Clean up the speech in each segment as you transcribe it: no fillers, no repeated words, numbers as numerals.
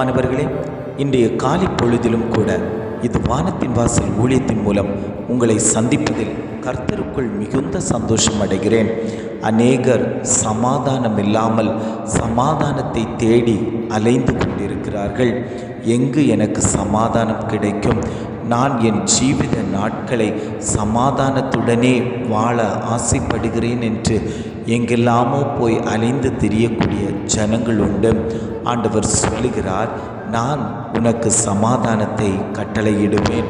பிரியமானவர்களே, இன்றைய காலை பொழுதிலும் கூட இது வானத்தின் வாசல் ஊழியத்தின் மூலம் உங்களை சந்திப்பதில் கர்த்தருக்குள் மிகுந்த சந்தோஷம் அடைகிறேன். அநேகர் சமாதானம் இல்லாமல் சமாதானத்தை தேடி அலைந்து கொண்டிருக்கிறார்கள். எங்கு எனக்கு சமாதானம் கிடைக்கும்? நான் என் ஜீவித நாட்களை சமாதானத்துடனே வாழ ஆசைப்படுகிறேன் என்று எங்கெல்லாமோ போய் அலைந்து திரியக்கூடிய ஜனங்கள் உண்டு. ஆண்டவர் சொல்லுகிறார், நான் உனக்கு சமாதானத்தை கட்டளையிடுவேன்,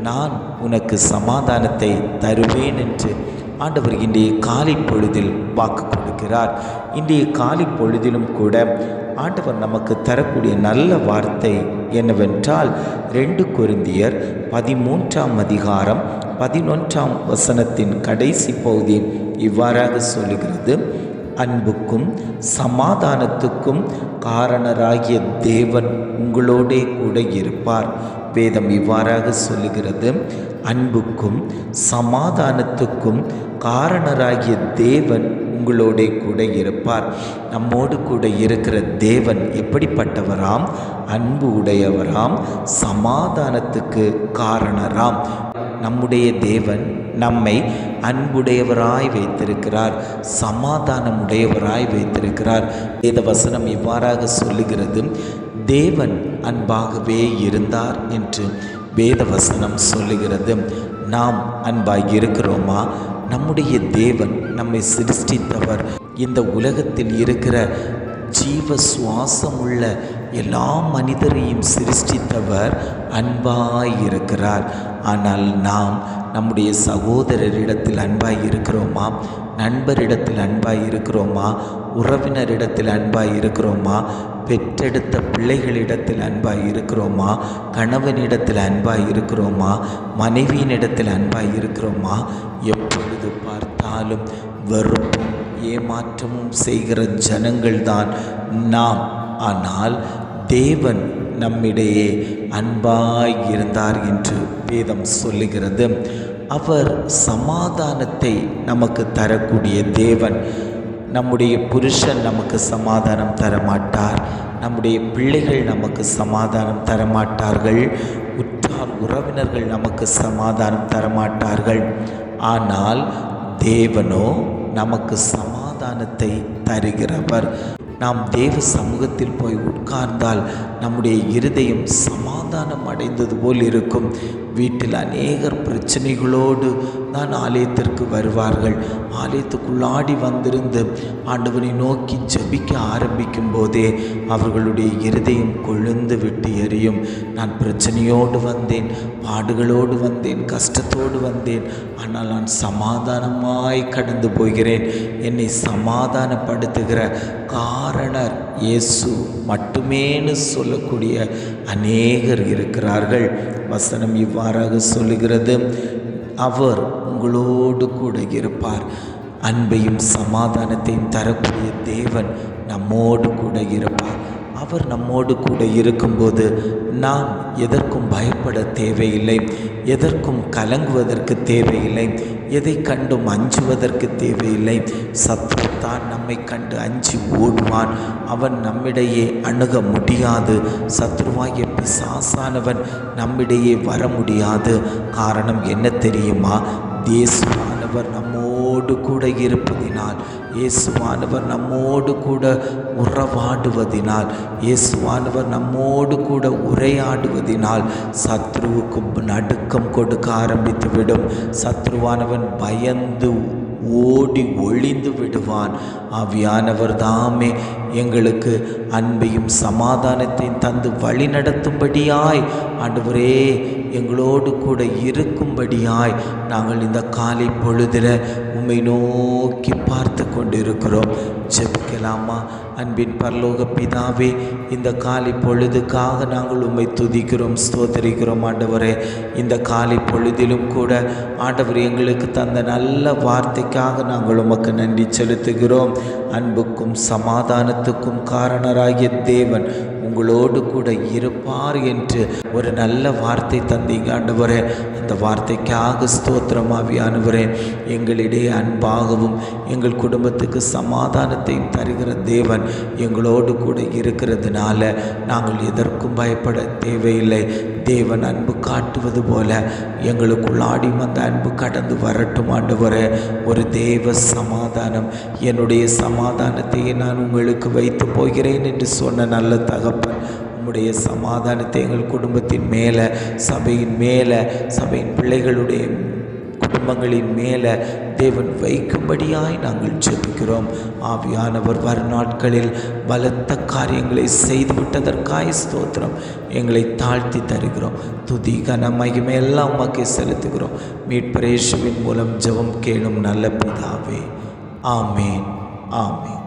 நான் உனக்கு சமாதானத்தை தருவேன் என்று ஆண்டவர் இன்றைய காலை பொழுதில் வாக்கு கொடுக்கிறார். இன்றைய காலை பொழுதிலும் கூட ஆண்டவர் நமக்கு தரக்கூடிய நல்ல வார்த்தை என்னவென்றால் 2 கொரிந்தியர் 13ஆம் அதிகாரம் 11ஆம் வசனத்தின் கடைசி பகுதி இவ்வாறாக சொல்லுகிறது, அன்புக்கும் சமாதானத்துக்கும் காரணராகிய தேவன் உங்களோடே கூட இருப்பார். வேதம் இவ்வாறாக சொல்லுகிறது, அன்புக்கும் சமாதானத்துக்கும் காரணராகிய தேவன் உங்களோடே கூட இருப்பார். நம்மோடு கூட இருக்கிற தேவன் எப்படிப்பட்டவராம்? அன்பு உடையவராம், சமாதானத்துக்கு காரணராம். நம்முடைய தேவன் நம்மை அன்புடையவராய் வைத்திருக்கிறார், சமாதானமுடையவராய் வைத்திருக்கிறார். வேத வசனம் இவ்வாறாக சொல்லுகிறது, தேவன் அன்பாகவே இருந்தார் என்று வேத வசனம் சொல்லுகிறது. நாம் அன்பாய் இருக்கிறோமா? நம்முடைய தேவன் நம்மை சிருஷ்டித்தவர். இந்த உலகத்தில் இருக்கிற ஜீவ சுவாசமுள்ள எல்லா மனிதரையும் சிருஷ்டித்தவர் அன்பாய் இருக்கிறார். ஆனால் நாம் நம்முடைய சகோதரரிடத்தில் அன்பாய் இருக்கிறோமா? நண்பரிடத்தில் அன்பாய் இருக்கிறோமா? உறவினரிடத்தில் அன்பாய் இருக்கிறோமா? பெற்றெடுத்த பிள்ளைகளிடத்தில் அன்பாய் இருக்கிறோமா? கணவனிடத்தில் அன்பாய் இருக்கிறோமா? மனைவியினிடத்தில் அன்பாய் இருக்கிறோமா? எப்பொழுது பார்த்தாலும் வெறுப்பும் ஏமாற்றமும் செய்கிற ஜனங்கள்தான் நாம். ஆனால் தேவன் நம்மிடையே அன்பாய் இருந்தார் என்று வேதம் சொல்லுகிறது. அவர் சமாதானத்தை நமக்கு தரக்கூடிய தேவன். நம்முடைய புருஷன் நமக்கு சமாதானம் தரமாட்டார், நம்முடைய பிள்ளைகள் நமக்கு சமாதானம் தரமாட்டார்கள், உற்றார் உறவினர்கள் நமக்கு சமாதானம் தரமாட்டார்கள். ஆனால் தேவனோ நமக்கு சமாதானத்தை தருகிறவர். நாம் தேவ சமூகத்தில் போய் உட்கார்ந்தால் நம்முடைய இருதயம் சமாதானம் அடைந்தது போல் இருக்கும். வீட்டில் அநேகர் பிரச்சனைகளோடு தான் ஆலயத்திற்கு வருவார்கள். ஆலயத்துக்குள்ளாடி வந்திருந்து ஆண்டவனை நோக்கி ஜெபிக்க ஆரம்பிக்கும் போதே அவர்களுடைய இருதயம் கொழுந்து விட்டு எரியும். நான் பிரச்சனையோடு வந்தேன், பாடுகளோடு வந்தேன், கஷ்டத்தோடு வந்தேன், ஆனால் நான் சமாதானமாய் கடந்து போகிறேன். என்னை சமாதானப்படுத்துகிற காரணர் இயேசு மட்டுமேன்னு சொல்லக்கூடிய அநேகர் இருக்கிறார்கள். வசனம் இவ்வாறாக சொல்லுகிறது, அவர் உங்களோடு கூட இருப்பார். அன்பையும் சமாதானத்தையும் தரக்கூடிய தேவன் நம்மோடு கூட இருப்பார். அவர் நம்மோடு கூட இருக்கும்போது நாம் எதற்கும் பயப்பட தேவையில்லை, எதற்கும் கலங்குவதற்கு தேவையில்லை, எதை கண்டும் அஞ்சுவதற்கு தேவையில்லை. சத்ருதான் நம்மை கண்டு அஞ்சி ஓடுவான், அவன் நம்மிடையே அணுக முடியாது. சத்ருவாகிய பிசாசானவன் நம்மிடையே வர முடியாது. காரணம் என்ன தெரியுமா? இயேசுவானவர் நம்மோடு கூட இருப்பதினால், இயேசுவானவர் நம்மோடு கூட உறவாடுவதினால், இயேசுவானவர் நம்மோடு கூட உரையாடுவதினால் சத்ருவுக்கு நடுக்கம் கொடுக்க ஆரம்பித்துவிடும். சத்ருவானவன் பயந்து ஓடி ஒளிந்து விடுவான். ஆவியானவர் தாமே எங்களுக்கு அன்பையும் சமாதானத்தையும் தந்து வழி நடத்தும்படியாய், ஆண்டவரே எங்களோடு கூட இருக்கும்படியாய் நாங்கள் இந்த காலை பொழுதில் உம்மை நோக்கி பார்த்து கொண்டிருக்கிறோம். ஜெபிக்கலாமா? அன்பின் பரலோக பிதாவே, இந்த காலை பொழுதுக்காக நாங்கள் உம்மை துதிக்கிறோம், ஸ்தோத்தரிக்கிறோம். ஆண்டவரே, இந்த காலை பொழுதிலும் கூட ஆண்டவர் எங்களுக்கு தந்த நல்ல வார்த்தைக்காக நாங்கள் உமக்கு நன்றி செலுத்துகிறோம். அன்புக்கும் சமாதானத்துக்கும் காரணராகிய தேவன் உங்களோடு கூட இருப்பார் என்று ஒரு நல்ல வார்த்தை தந்தீங்க ஆண்டவரே. அந்த வார்த்தைக்காக ஸ்தோத்திரம் ஆவியானவரே. எங்களிடையே அன்பாகவும் எங்கள் குடும்பத்துக்கு சமாதானத்தையும் தருகிற தேவன் எங்களோடு கூட இருக்கிறதுனால நாங்கள் எதற்கும் பயப்பட தேவையில்லை. தேவன் அன்பு காட்டுவது போல எங்களுக்குள்ளாடியும் அந்த அன்பு கடந்து வரட்டும் ஆண்டவரே. ஒரு தேவ சமாதானம், என்னுடைய சமாதானத்தையே நான் உங்களுக்கு வைத்து போகிறேன் என்று சொன்ன நல்ல தகப்பன், உம்முடைய சமாதானத்தை எங்கள் குடும்பத்தின் மேலே, சபையின் மேலே, சபையின் பிள்ளைகளுடைய குடும்பங்களின் மேலே தேவன் வைக்கும்படியாய் நாங்கள் ஜெபிக்கிறோம். ஆவியானவர் வருநாட்களில் பலத்த காரியங்களை செய்துவிட்டதற்காய் ஸ்தோத்திரம். எங்களை தாழ்த்தி தருகிறோம். துதி கன மகிமை எல்லாம் உமக்கே செலுத்துகிறோம். மீட்பர் இயேசுவின் மூலம் ஜெபம் கேளும் நல்ல பிதாவே. ஆமேன், ஆமேன்.